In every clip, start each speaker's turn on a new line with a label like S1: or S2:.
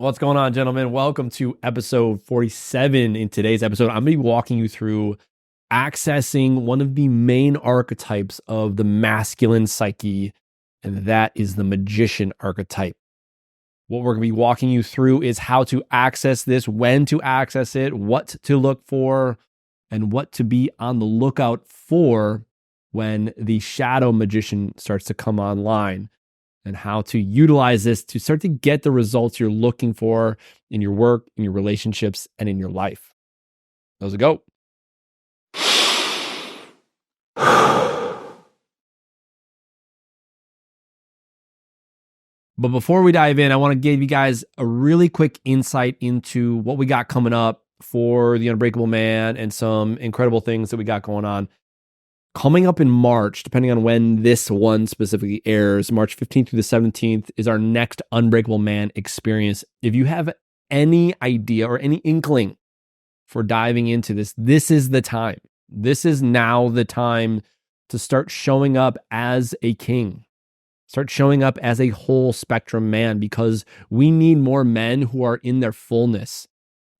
S1: What's going on, gentlemen? Welcome to episode 47. In today's episode, I'm going to be walking you through accessing one of the main archetypes of the masculine psyche, and that is the magician archetype. What we're going to be walking you through is how to access this, when to access it, what to look for, and what to be on the lookout for when the shadow magician starts to come online, and how to utilize this to start to get the results you're looking for in your work, in your relationships, and in your life. Let's go. But before we dive in, I want to give you guys a really quick insight into what we got coming up for the Unbreakable Man and some incredible things that we got going on. Coming up in March, depending on when this one specifically airs, March 15th through the 17th is our next Unbreakable Man experience. If you have any idea or any inkling for diving into this, this is the time. This is now the time to start showing up as a king. Start showing up as a whole spectrum man, because we need more men who are in their fullness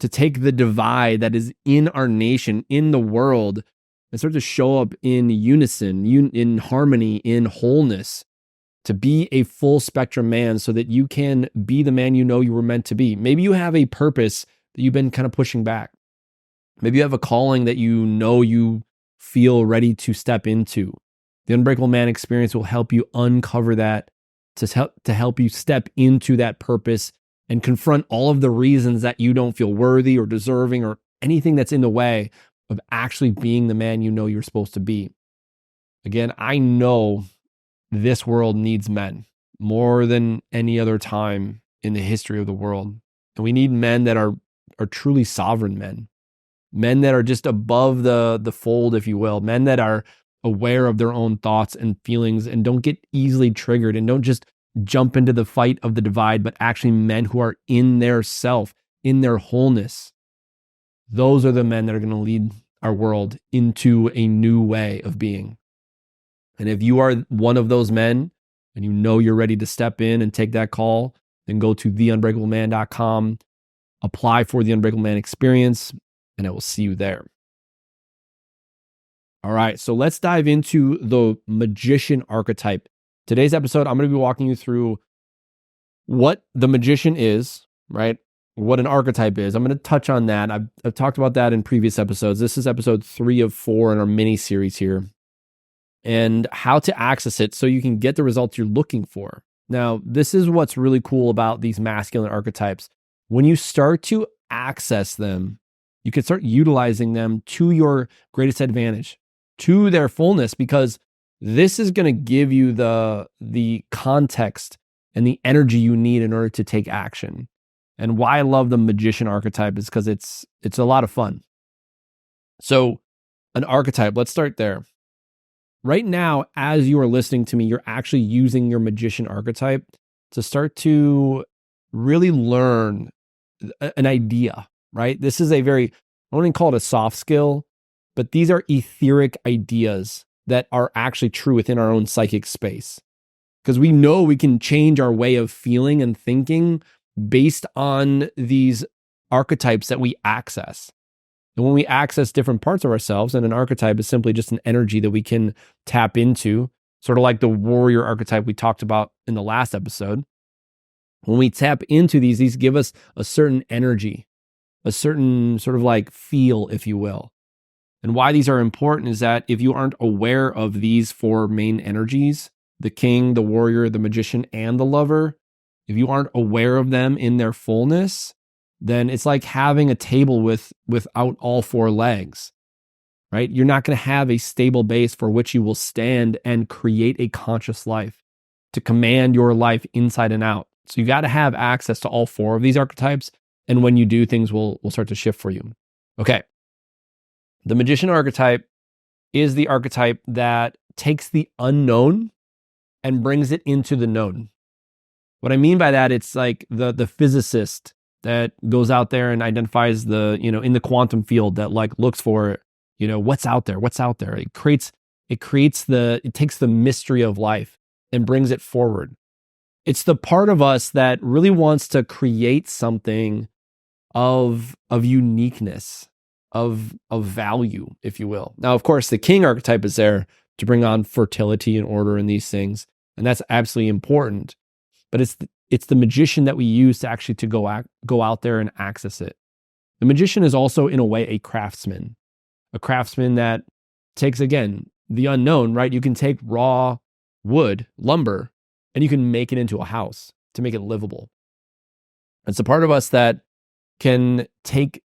S1: to take the divide that is in our nation, in the world, and start to show up in unison, in harmony, in wholeness, to be a full spectrum man so that you can be the man you know you were meant to be. Maybe you have a purpose that you've been kind of pushing back. Maybe you have a calling that you know you feel ready to step into. The Unbreakable Man experience will help you uncover that, to help you step into that purpose and confront all of the reasons that you don't feel worthy or deserving or anything that's in the way of actually being the man you know you're supposed to be. Again, I know this world needs men more than any other time in the history of the world. And we need men that are truly sovereign men that are just above the fold, if you will, men that are aware of their own thoughts and feelings and don't get easily triggered and don't just jump into the fight of the divide, but actually men who are in their self, in their wholeness. Those are the men that are going to lead our world into a new way of being. And if you are one of those men and you know you're ready to step in and take that call, then go to theunbreakableman.com, apply for the Unbreakable Man experience, and I will see you there. All right, so let's dive into the magician archetype. Today's episode, I'm going to be walking you through what the magician is, right? What an archetype is. I'm going to touch on that. I've talked about that in previous episodes. This is episode 3 of 4 in our mini series here, and how to access it so you can get the results you're looking for. Now, this is what's really cool about these masculine archetypes. When you start to access them, you can start utilizing them to your greatest advantage, to their fullness, because this is going to give you the context and the energy you need in order to take action. And why I love the magician archetype is because it's a lot of fun. So an archetype, let's start there. Right now, as you are listening to me, you're actually using your magician archetype to start to really learn an idea, right? This is I wouldn't call it a soft skill, but these are etheric ideas that are actually true within our own psychic space. Because we know we can change our way of feeling and thinking based on these archetypes that we access. And when we access different parts of ourselves, and an archetype is simply just an energy that we can tap into, sort of like the warrior archetype we talked about in the last episode. When we tap into these give us a certain energy, a certain sort of like feel, if you will. And why these are important is that if you aren't aware of these 4 main energies, the king, the warrior, the magician, and the lover, if you aren't aware of them in their fullness, then it's like having a table without all 4 legs, right? You're not going to have a stable base for which you will stand and create a conscious life, to command your life inside and out. So you got to have access to all 4 of these archetypes. And when you do, things will start to shift for you. Okay. The magician archetype is the archetype that takes the unknown and brings it into the known. What I mean by that, it's like the physicist that goes out there and identifies in the quantum field, that like looks for, what's out there. It takes the mystery of life and brings it forward. It's the part of us that really wants to create something of uniqueness, of value, if you will. Now, of course, the king archetype is there to bring on fertility and order in these things, and that's absolutely important. But it's the magician that we use to actually go out there and access it. The magician is also, in a way, a craftsman that takes, again, the unknown, right? You can take raw wood, lumber, and you can make it into a house to make it livable. It's a part of us that can take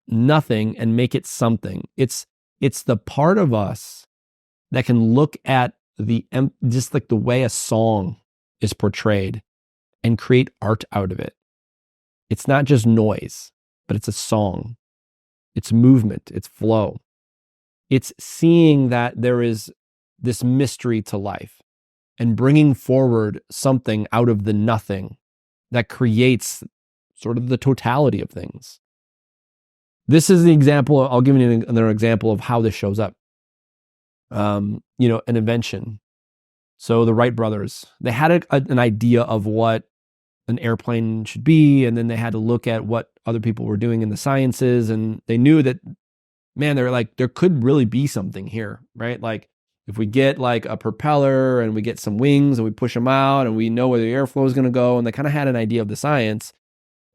S1: nothing and make it something. It's the part of us that can look at just like the way a song is portrayed and create art out of it. It's not just noise, but it's a song. It's movement, it's flow. It's seeing that there is this mystery to life and bringing forward something out of the nothing that creates sort of the totality of things. This is the example. I'll give you another example of how this shows up. An invention. So the Wright brothers, they had an idea of what an airplane should be, and then they had to look at what other people were doing in the sciences, and they knew that, man, they're like, there could really be something here, right? Like, if we get like a propeller and we get some wings and we push them out and we know where the airflow is going to go, and they kind of had an idea of the science,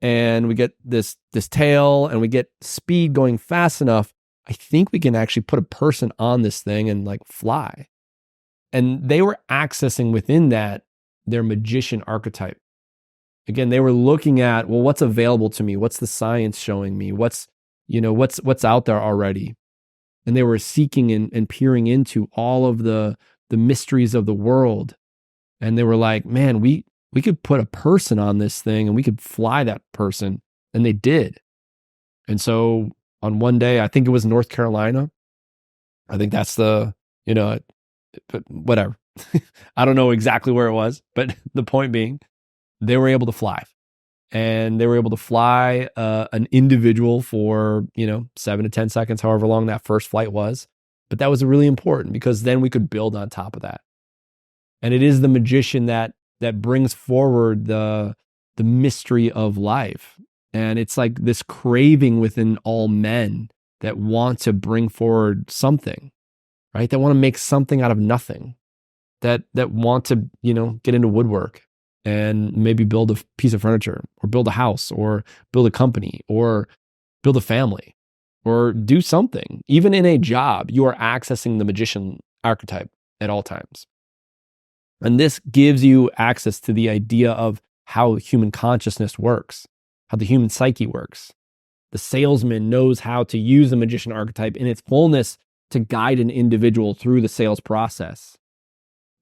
S1: and we get this tail and we get speed going fast enough, I think we can actually put a person on this thing and like fly. And they were accessing within that their magician archetype. Again, they were looking at, well, what's available to me? What's the science showing me? What's out there already? And they were seeking and peering into all of the mysteries of the world. And they were like, man, we could put a person on this thing and we could fly that person. And they did. And so on one day, I think it was North Carolina. I think that's whatever. I don't know exactly where it was, but the point being, they were able to fly. And they were able to fly an individual for, 7 to 10 seconds, however long that first flight was. But that was really important because then we could build on top of that. And it is the magician that brings forward the mystery of life. And it's like this craving within all men that want to bring forward something, right? That want to make something out of nothing, that want to, get into woodwork and maybe build a piece of furniture or build a house or build a company or build a family or do something. Even in a job, you are accessing the magician archetype at all times. And this gives you access to the idea of how human consciousness works, how the human psyche works. The salesman knows how to use the magician archetype in its fullness to guide an individual through the sales process.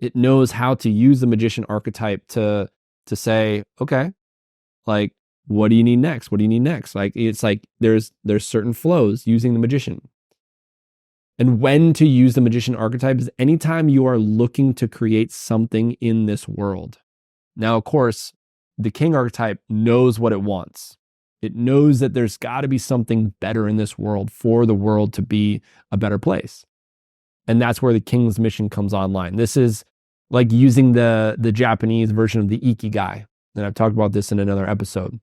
S1: It knows how to use the magician archetype to say, okay, like, what do you need next? What do you need next? Like, it's like there's certain flows using the magician. And when to use the magician archetype is anytime you are looking to create something in this world. Now, of course, the king archetype knows what it wants. It knows that there's got to be something better in this world for the world to be a better place. And that's where the king's mission comes online. This is like using the Japanese version of the ikigai. And I've talked about this in another episode.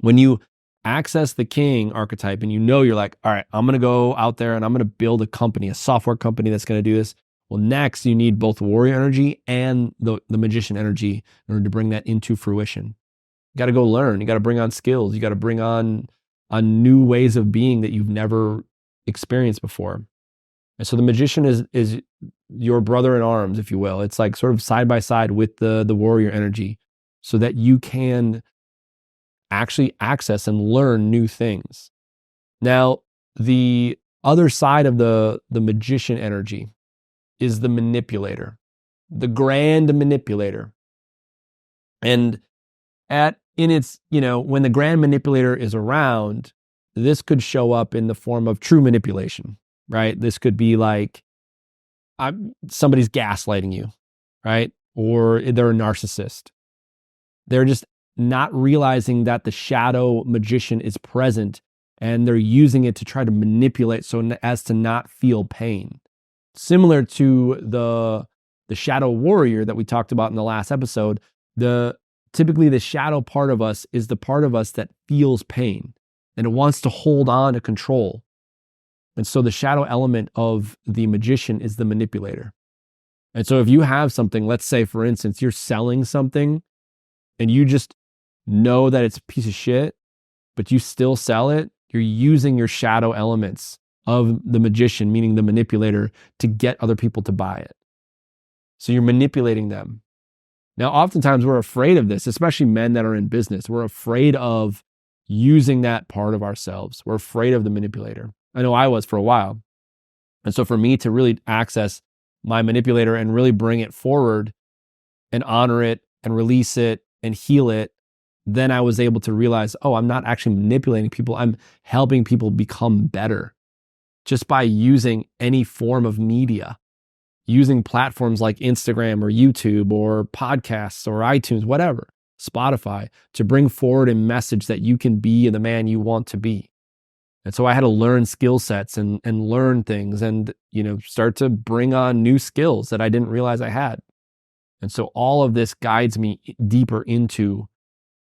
S1: When you access the king archetype and you're like, all right, I'm going to go out there and I'm going to build a company, a software company that's going to do this. Well, next you need both warrior energy and the magician energy in order to bring that into fruition. You got to go learn. You got to bring on skills. You got to bring on new ways of being that you've never experienced before. And so the magician is your brother in arms, if you will. It's like sort of side by side with the warrior energy so that you can actually access and learn new things. Now, the other side of the magician energy is the manipulator, the grand manipulator. And when the grand manipulator is around, this could show up in the form of true manipulation, right? This could be like somebody's gaslighting you, right? Or they're a narcissist. They're just not realizing that the shadow magician is present and they're using it to try to manipulate so as to not feel pain. Similar to the shadow warrior that we talked about in the last episode, Typically the shadow part of us is the part of us that feels pain and it wants to hold on to control. And so the shadow element of the magician is the manipulator. And so if you have something, let's say for instance, you're selling something and you just know that it's a piece of shit, but you still sell it, you're using your shadow elements of the magician, meaning the manipulator, to get other people to buy it. So you're manipulating them. Now, oftentimes we're afraid of this, especially men that are in business. We're afraid of using that part of ourselves. We're afraid of the manipulator. I know I was for a while. And so for me to really access my manipulator and really bring it forward and honor it and release it and heal it, then I was able to realize, oh, I'm not actually manipulating people. I'm helping people become better just by using any form of media, using platforms like Instagram or YouTube or podcasts or iTunes, whatever, Spotify, to bring forward a message that you can be the man you want to be. And so I had to learn skill sets and learn things and, start to bring on new skills that I didn't realize I had. And so all of this guides me deeper into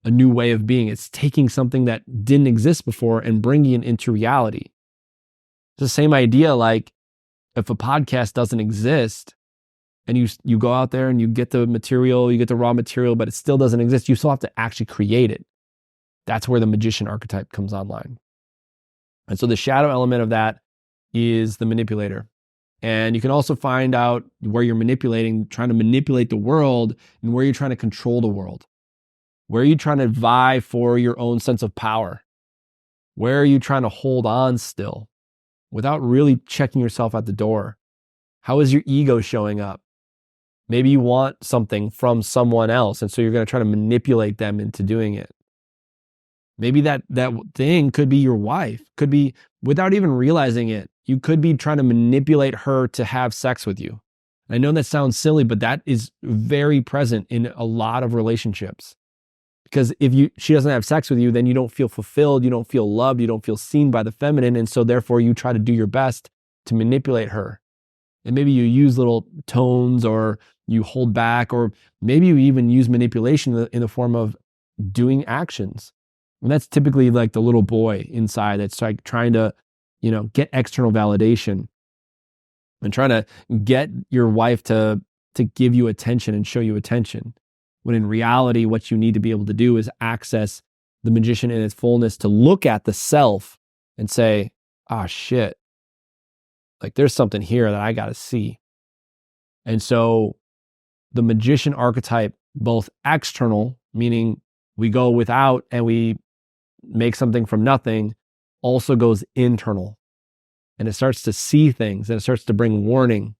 S1: a new way of being. It's taking something that didn't exist before and bringing it into reality. It's the same idea, like if a podcast doesn't exist and you go out there and you get the material, you get the raw material, but it still doesn't exist, you still have to actually create it. That's where the magician archetype comes online. And so the shadow element of that is the manipulator. And you can also find out where you're manipulating, trying to manipulate the world, and where you're trying to control the world. Where are you trying to vie for your own sense of power? Where are you trying to hold on still without really checking yourself at the door? How is your ego showing up? Maybe you want something from someone else, and so you're going to try to manipulate them into doing it. Maybe that thing could be your wife, could be, without even realizing it, you could be trying to manipulate her to have sex with you. I know that sounds silly, but that is very present in a lot of relationships. Because if she doesn't have sex with you, then you don't feel fulfilled, you don't feel loved, you don't feel seen by the feminine, and so therefore you try to do your best to manipulate her. And maybe you use little tones, or you hold back, or maybe you even use manipulation in the form of doing actions. And that's typically like the little boy inside that's like trying to, get external validation and trying to get your wife to give you attention and show you attention. When in reality, what you need to be able to do is access the magician in its fullness, to look at the self and say, ah, shit, like there's something here that I got to see. And so the magician archetype, both external, meaning we go without and we make something from nothing, also goes internal. And it starts to see things and it starts to bring warning.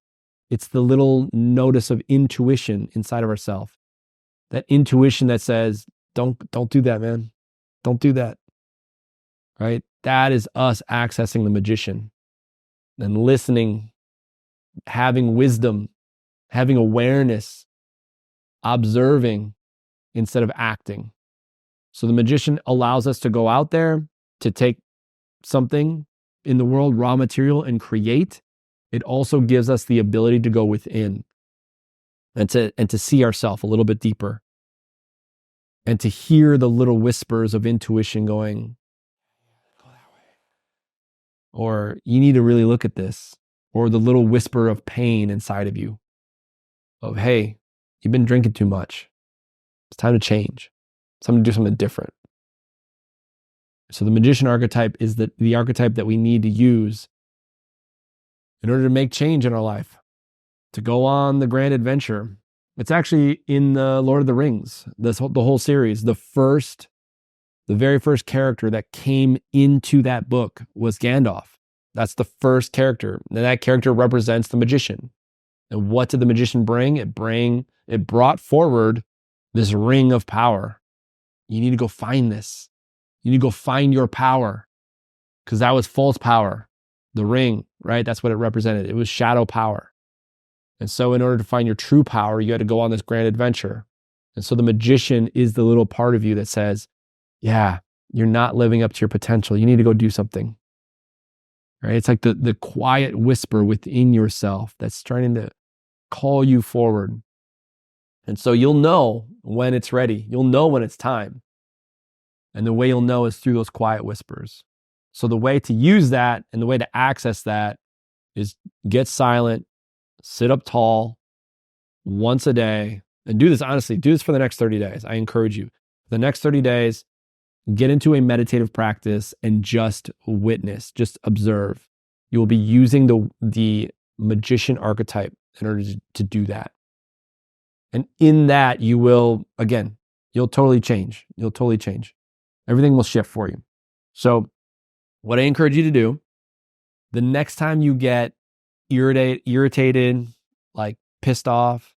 S1: It's the little notice of intuition inside of ourselves. That intuition that says, don't do that, man. Don't do that. Right? That is us accessing the magician and listening, having wisdom, having awareness, observing instead of acting. So the magician allows us to go out there, to take something in the world, raw material, and create. It also gives us the ability to go within and to see ourselves a little bit deeper, and to hear the little whispers of intuition going, go that way, or you need to really look at this, or the little whisper of pain inside of you of, hey, you've been drinking too much. It's time to change. It's time to do something different. So the magician archetype is the archetype that we need to use in order to make change in our life, to go on the grand adventure. It's actually in the Lord of the Rings, the whole series. The very first character that came into that book was Gandalf. That's the first character. And that character represents the magician. And what did the magician bring? It brought forward this ring of power. You need to go find this. You need to go find your power, because that was false power. The ring, right? That's what it represented. It was shadow power. And so in order to find your true power, you had to go on this grand adventure. And so the magician is the little part of you that says, yeah, you're not living up to your potential. You need to go do something. Right? It's like the quiet whisper within yourself that's trying to call you forward. And so you'll know when it's ready. You'll know when it's time. And the way you'll know is through those quiet whispers. So the way to use that and the way to access that is get silent, sit up tall once a day, and do this, honestly, do this for the next 30 days. I encourage you. The next 30 days, get into a meditative practice and just witness, just observe. You will be using the magician archetype in order to do that. And in that, you will, again, you'll totally change. You'll totally change. Everything will shift for you. So what I encourage you to do, the next time you get irritated, like pissed off,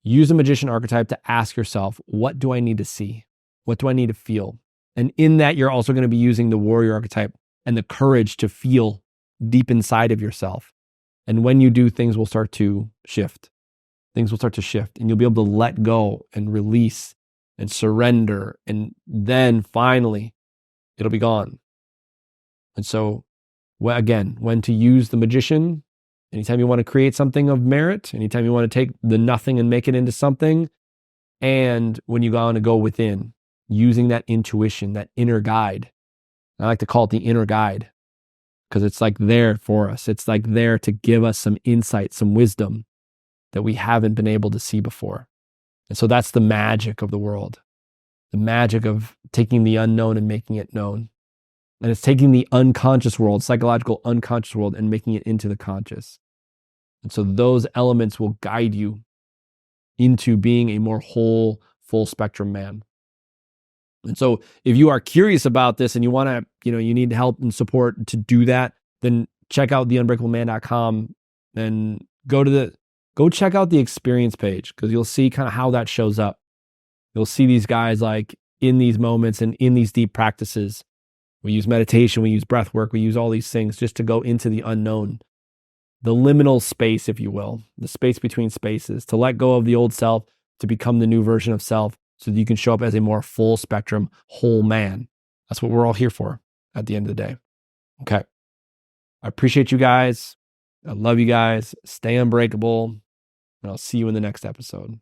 S1: use a magician archetype to ask yourself, what do I need to see? What do I need to feel? And in that, you're also going to be using the warrior archetype and the courage to feel deep inside of yourself. And when you do, things will start to shift. Things will start to shift and you'll be able to let go and release and surrender. And then finally, it'll be gone. And so, again, when to use the magician, anytime you want to create something of merit, anytime you want to take the nothing and make it into something, and when you want to go within, using that intuition, that inner guide. I like to call it the inner guide because it's like there for us. It's like there to give us some insight, some wisdom that we haven't been able to see before. And so that's the magic of the world, the magic of taking the unknown and making it known. And it's taking the unconscious world, psychological unconscious world, and making it into the conscious. And so those elements will guide you into being a more whole, full spectrum man. And so if you are curious about this and you want to, you need help and support to do that, then check out theunbreakableman.com and go check out the experience page because you'll see kind of how that shows up. You'll see these guys like in these moments and in these deep practices. We use meditation, we use breath work, we use all these things just to go into the unknown, the liminal space, if you will, the space between spaces, to let go of the old self, to become the new version of self so that you can show up as a more full spectrum, whole man. That's what we're all here for at the end of the day. Okay. I appreciate you guys. I love you guys. Stay unbreakable. And I'll see you in the next episode.